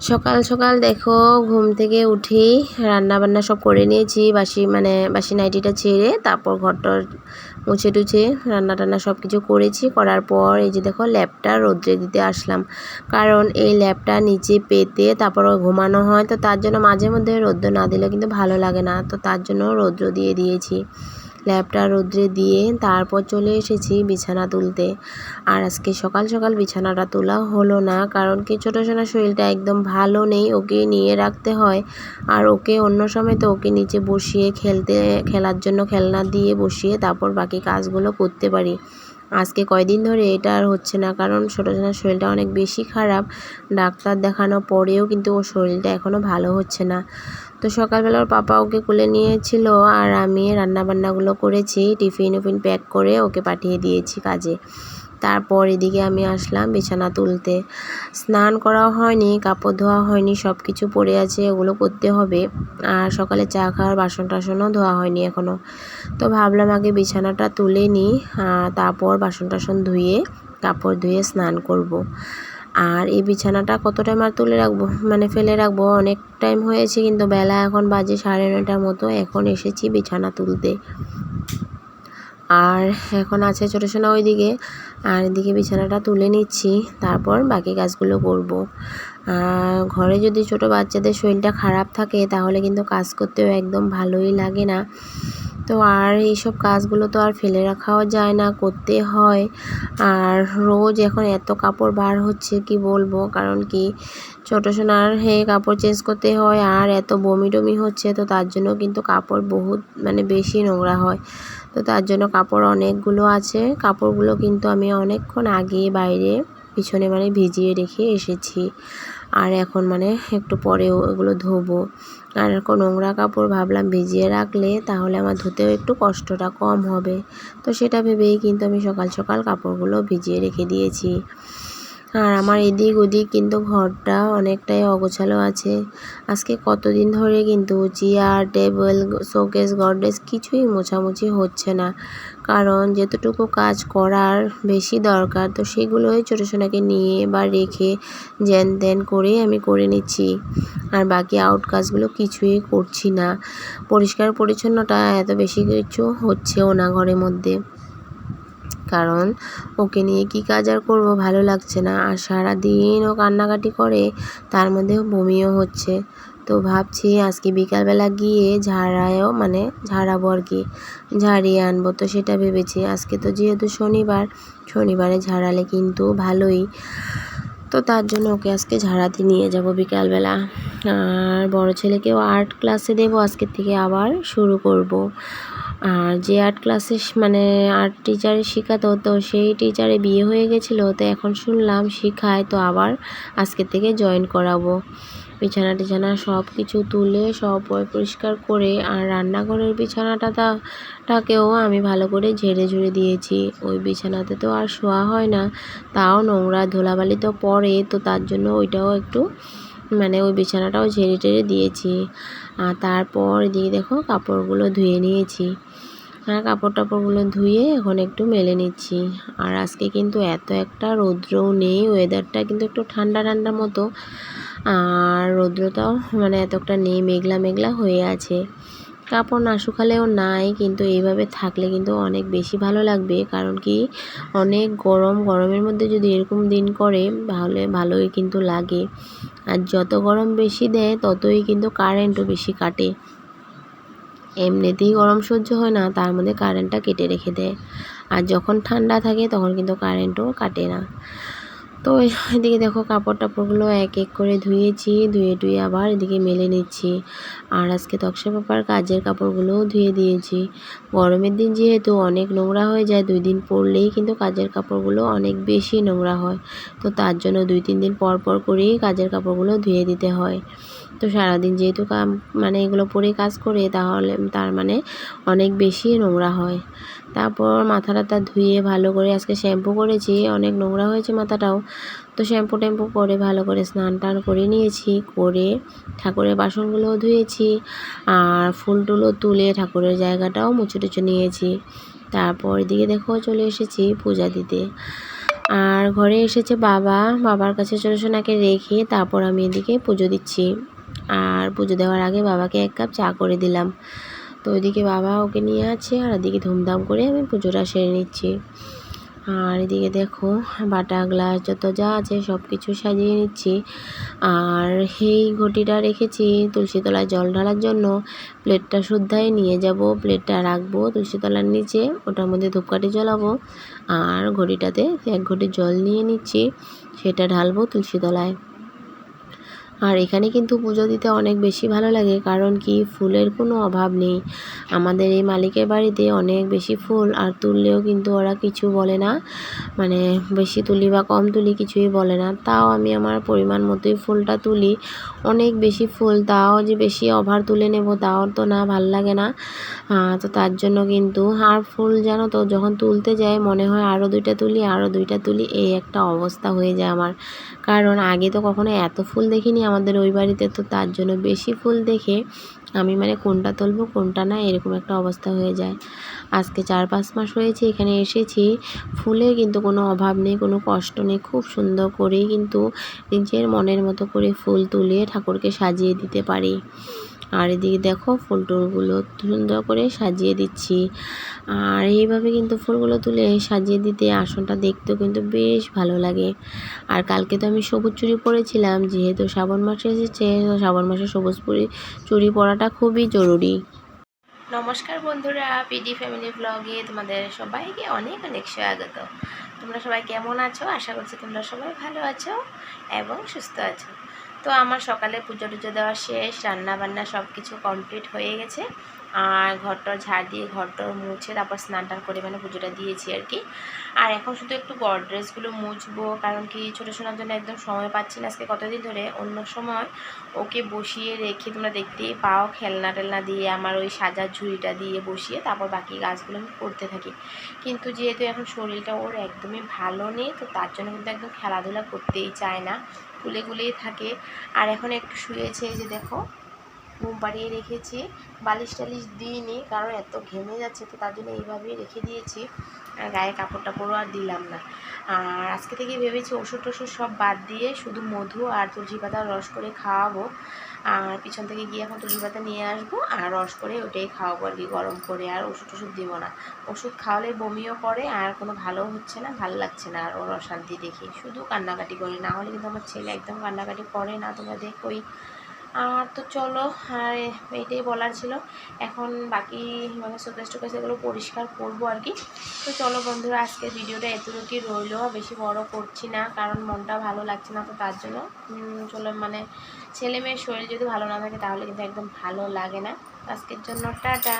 সকাল সকাল দেখো ঘুম থেকে উঠেই রান্না বান্না সব করে নিয়েছি। বাসি নাইটিটা ছেড়ে তারপর ঘরটর মুছে টুছে রান্না টান্না সব কিছু করেছি। করার পর এই যে দেখো ল্যাপটা রোদ্রে দিতে আসলাম, কারণ এই ল্যাপটা নিচে পেতে তারপর ঘুমানো হয়, তো তার জন্য মাঝে মধ্যে রৌদ্র না দিলে কিন্তু ভালো লাগে না, তো তার জন্য রৌদ্র দিয়ে দিয়েছি। ল্যাপটা রৌদ্রে দিয়ে তারপর চলে এসেছি বিছানা তুলতে। আর আজকে সকাল সকাল বিছানাটা তোলা হলো না, কারণ কি ছোটো সোনার শরীরটা একদম ভালো নেই, ওকে নিয়ে রাখতে হয়। আর ওকে অন্য সময় তো ওকে নিচে বসিয়ে খেলার জন্য খেলনা দিয়ে বসিয়ে তারপর বাকি কাজগুলো করতে পারি। আজকে কয়দিন ধরে এটা আর হচ্ছে না, কারণ ছোটো সোনার শরীরটা অনেক বেশি খারাপ। ডাক্তার দেখানোর পরেও কিন্তু ওর শরীরটা এখনও ভালো হচ্ছে না। তো সকালবেলা ওর পাপা ওকে কোলে নিয়েছিল, আর আমি রান্নাবান্নাগুলো করেছি, টিফিন প্যাক করে ওকে পাঠিয়ে দিয়েছি কাজে। তারপর এদিকে আমি আসলাম বিছানা তুলতে। স্নান করাও হয়নি, কাপড় ধোয়া হয়নি, সব কিছু পড়ে আছে, ওগুলো করতে হবে। আর সকালে চা খাওয়ার বাসন টাসনও ধোয়া হয়নি এখনও। তো ভাবলাম আগে বিছানাটা তুলে নিই, তারপর বাসন টাসন ধুয়ে কাপড় ধুয়ে স্নান করব। আর এই বিছানাটা কত টাইম আর তুলে রাখবো, ফেলে রাখবো, অনেক টাইম হয়েছে, কিন্তু বেলা এখন বাজে 9:30টার মতো, এখন এসেছি বিছানা তুলতে। আর এখন আছে ছোটো সোনা ওইদিকে, আর এদিকে বিছানাটা তুলে নিচ্ছি, তারপর বাকি কাজগুলো করব। ঘরে যদি ছোটো বাচ্চাদের শরীরটা খারাপ থাকে তাহলে কিন্তু কাজ করতেও একদম ভালোই লাগে না। তো আর এইসব কাজগুলো তো আর ফেলে রাখাও যায় না, করতে হয়। আর রোজ এখন এত কাপড় বার হচ্ছে কি বলবো, কারণ কি ছোটো সোনার কাপড় চেঞ্জ করতে হয়, আর এত বমি টমি হচ্ছে, তো তার জন্য কিন্তু কাপড় বহুত বেশি নোংরা হয়। তো তার জন্য কাপড় অনেকগুলো আছে, কাপড়গুলো কিন্তু আমি অনেকক্ষণ আগে বাইরে পিছনে ভিজিয়ে রেখে এসেছি। আর এখন একটু পরে ওগুলো ধোবো। আর এখন নোংরা কাপড় ভাবলাম ভিজিয়ে রাখলে তাহলে আমার ধুতেও একটু কষ্টটা কম হবে, তো সেটা ভেবেই কিন্তু আমি সকাল সকাল কাপড়গুলো ভিজিয়ে রেখে দিয়েছি। আর আমার এদিক ওদিক কিন্তু ঘরটা অনেকটাই অগোছালো আছে। আজকে কতদিন ধরে কিন্তু চেয়ার টেবিল শোকেস গডরেজ কিছুই মোছামুছি হচ্ছে না, কারণ যেতটুকু কাজ করার বেশি দরকার তো সেগুলোই ছোটো সোনাকে নিয়ে বা রেখে জ্যান ত্যান করে আমি করে নিচ্ছি। আর বাকি আউট কাজগুলো কিছুই করছি না। পরিষ্কার পরিচ্ছন্নতা এত বেশি কিছু হচ্ছেও না ঘরের মধ্যে, কারণ ওকে নিয়ে কি কাজ আর করবো, ভালো লাগছে না। আর সারাদিন ও কান্নাকাটি করে, তার মধ্যে বমিও হচ্ছে। তো ভাবছি আজকে বিকালবেলা গিয়ে ঝাড়াবো আর কি, ঝাড়িয়ে আনবো। তো সেটা ভেবেছি, আজকে তো যেহেতু শনিবারে ঝাড়ালে কিন্তু ভালোই, তো তার জন্য ওকে আজকে ঝাড়াতে নিয়ে যাব বিকালবেলা। আর বড় ছেলেকেও আর্ট ক্লাসে দেবো, আজকের থেকে আবার শুরু করব। আর যে আর্ট ক্লাসে আর্ট টিচারে শেখাতো, তো সেই টিচারে বিয়ে হয়ে গেছিলো, তো এখন শুনলাম শেখায়, তো আবার আজকের থেকে জয়েন করাবো। বিছানা টিছানা সব কিছু তুলে সব পরিষ্কার করে, আর রান্নাঘরের বিছানাটাকেও আমি ভালো করে ঝেড়ে দিয়েছি। ওই বিছানাতে তো আর শোয়া হয় না, তাও নোংরা ধুলাবালি তো পড়ে, তো তার জন্য ওইটাও একটু ওই বিছানাটাও ঝেড়ে টেড়ে দিয়েছি। আর তারপর এদিকে দেখো কাপড়গুলো ধুয়ে নিয়েছি। আর কাপড় টাপড়গুলো ধুয়ে এখন একটু মেলে নিচ্ছি। আর আজকে কিন্তু এত একটা রৌদ্রও নেই, ওয়েদারটা কিন্তু একটু ঠান্ডা ঠান্ডা মতো, আর রৌদ্রটাও এতটা নেই, মেঘলা মেঘলা হয়ে আছে। কাপড় না শুকালেও নাই, কিন্তু এইভাবে থাকলে কিন্তু অনেক বেশি ভালো লাগবে, কারণ কি অনেক গরমের মধ্যে যদি এরকম দিন করে তাহলে ভালোই কিন্তু লাগে। আর যত গরম বেশি দেয় ততই কিন্তু কারেন্টও বেশি কাটে। এমনিতেই গরম সহ্য হয় না, তার মধ্যে কারেন্টটা কেটে রেখে দেয়। আর যখন ঠান্ডা থাকে তখন কিন্তু কারেন্টও কাটে না। তো এদিকে দেখো কাপড় টাপড়গুলো এক এক করে ধুয়েছি, ধুয়ে আবার এদিকে মেলে নিচ্ছি। আর আজকে তক্সা পাপার কাজের কাপড়গুলোও ধুয়ে দিয়েছি। গরমের দিন যেহেতু অনেক নোংরা হয়ে যায়, 2 দিন পরলেই কিন্তু কাজের কাপড়গুলো অনেক বেশি নোংরা হয়, তো তার জন্য 2-3 দিন পর পর করেই কাজের কাপড়গুলো ধুয়ে দিতে হয়। তো সারাদিন যেহেতু এগুলো পরে কাজ করে, তাহলে তার অনেক বেশি নোংরা হয়। তারপর মাথা টাথা ধুয়ে ভালো করে আজকে শ্যাম্পু করেছি, অনেক নোংরা হয়েছে মাথাটাও, তো শ্যাম্পু ট্যাম্পু করে ভালো করে স্নান টান করে নিয়েছি। করে ঠাকুরের বাসনগুলোও ধুয়েছি, আর ফুল টুলও তুলে ঠাকুরের জায়গাটাও মুছে টুছে নিয়েছি। তারপর এদিকে দেখো চলে এসেছি পূজা দিতে। আর ঘরে এসেছে বাবার কাছে ছোটো সোনাকে রেখে তারপর আমি এদিকে পুজো দিচ্ছি। আর পুজো দেওয়ার আগে বাবাকে 1 কাপ চা করে দিলাম। তো ওইদিকে বাবা ওকে নিয়ে আছে আর এদিকে ধুমধাম করে আমি পুজোটা সেরে নিচ্ছি। আর এদিকে দেখো বাটা গ্লাস যত যা আছে সব কিছু সাজিয়ে নিচ্ছি। আর এই ঘটিটা রেখেছি তুলসী তলায় জল ঢালার জন্য। প্লেটটা শুদ্ধায় নিয়ে যাব, প্লেটটা রাখবো তুলসী তলার নিচে, ওটার মধ্যে ধূপকাঠি জ্বালাবো। আর ঘটিটাতে 1 ঘটি জল নিয়ে নিচ্ছি, সেটা ঢালবো তুলসী তলায়। আর এখানে কিন্তু পুজো দিতে অনেক বেশি ভালো লাগে, কারণ কি ফুলের কোনো অভাব নেই। আমাদের এই মালিকের বাড়িতে অনেক বেশি ফুল, আর তুললেও কিন্তু ওরা কিছু বলে না, মানে বেশি তুলি বা কম তুলি কিছুই বলে না। তাও আমি আমার পরিমাণ মতোই ফুলটা তুলি। অনেক বেশি ফুল, তাও যে বেশি ওভার তুলে নেব তাও তো না, ভাল লাগে না। তো তার জন্য কিন্তু আর ফুল জানো তো যখন তুলতে যাই মনে হয় আরও 2টা তুলি, আরও 2টা তুলি, এই একটা অবস্থা হয়ে যায় আমার। কারণ আগে তো কখনো এত ফুল দেখিনি আমাদের ওই বাড়িতে, তো তার জন্য বেশি ফুল দেখে আমি মানে কোনটা তুলবো কোনটা না এরকম একটা অবস্থা হয়ে যায়। আজকে 4-5 মাস হয়েছে এখানে এসেছি, ফুলের কিন্তু কোনো অভাব নেই, কোনো কষ্ট নেই। খুব সুন্দর করেই কিন্তু নিজের মনের মতো করে ফুল তুলে ঠাকুরকে সাজিয়ে দিতে পারি। আর এদিকে দেখো ফুল টুলগুলো সুন্দর করে সাজিয়ে দিচ্ছি। আর এইভাবে কিন্তু ফুলগুলো তুলে সাজিয়ে দিতে আসনটা দেখতেও কিন্তু বেশ ভালো লাগে। আর কালকে তো আমি সবুজ চুড়ি পরেছিলাম, যেহেতু শ্রাবণ মাস এসেছে, শ্রাবণ মাসে সবুজ চুড়ি পরাটা খুবই জরুরি। নমস্কার বন্ধুরা, পিডি ফ্যামিলি ব্লগে তোমাদের সবাইকে অনেক অনেক স্বাগত। তোমরা সবাই কেমন আছো? আশা করছি তোমরা সবাই ভালো আছো এবং সুস্থ আছো। তো আমার সকালে পুজো টুজো দেওয়া শেষ, রান্না বান্না সব কিছু কমপ্লিট হয়ে গেছে। আর ঘরটার ঝাড় দিয়ে ঘরটার মুছে তারপর স্নান টান করে মানে পুজোটা দিয়েছি আর কি। আর এখন শুধু একটু গডরেজগুলো মুছবো, কারণ কি ছোটো শোনার জন্য একদম সময় পাচ্ছি না আজকে কতদিন ধরে। অন্য সময় ওকে বসিয়ে রেখে তোমরা দেখতেই পাও, খেলনা টেলনা দিয়ে আমার ওই সাজার ঝুড়িটা দিয়ে বসিয়ে তারপর বাকি কাজগুলো আমি করতে থাকি। কিন্তু যেহেতু এখন শরীরটা ওর একদমই ভালো নেই, তো তার জন্য কিন্তু একদম খেলাধুলা করতেই চায় না, গুলেই থাকে। আর এখন একটু শুয়েছে, এই যে দেখো ঘুম পাড়িয়ে রেখেছি, বালিশ টালিশ দিইনি কারণ এত ঘেমে যাচ্ছে, তো তার জন্য এইভাবেই রেখে দিয়েছি। গায়ে কাপড় টাপড়ও আর দিলাম না। আর আজকে থেকে ভেবেছি ওষুধ টষুধ সব বাদ দিয়ে শুধু মধু আর তুলসী পাতার রস করে খাওয়াবো। আর পিছন থেকে গিয়ে এখন তুলসী পাতা নিয়ে আসবো আর রস করে ওটাই খাওয়াবো আর কি, গরম করে। আর ওষুধ টষুধ দিব না, ওষুধ খাওয়ালে বমিও করে আর কোনো ভালো হচ্ছে না, ভালো লাগছে না। আর ওর অশান্তি দেখি শুধু কান্নাকাটি করে, না হলে কিন্তু আমার ছেলে একদম কান্নাকাটি করে না, তোমরা দেখোই। আর তো চলো, আর এইটাই বলার ছিল। এখন বাকি মানে শোকেস টোকেস এগুলো পরিষ্কার করবো আর কি। তো চলো বন্ধুরা, আজকের ভিডিওটা এতটুকুই রইলো, বেশি বড় করছি না কারণ মনটা ভালো লাগছে না, তো তার জন্য চলো মানে ছেলে মেয়ের শরীর যদি ভালো না থাকে তাহলে কিন্তু একদম ভালো লাগে না। আজকের জন্য টাটা।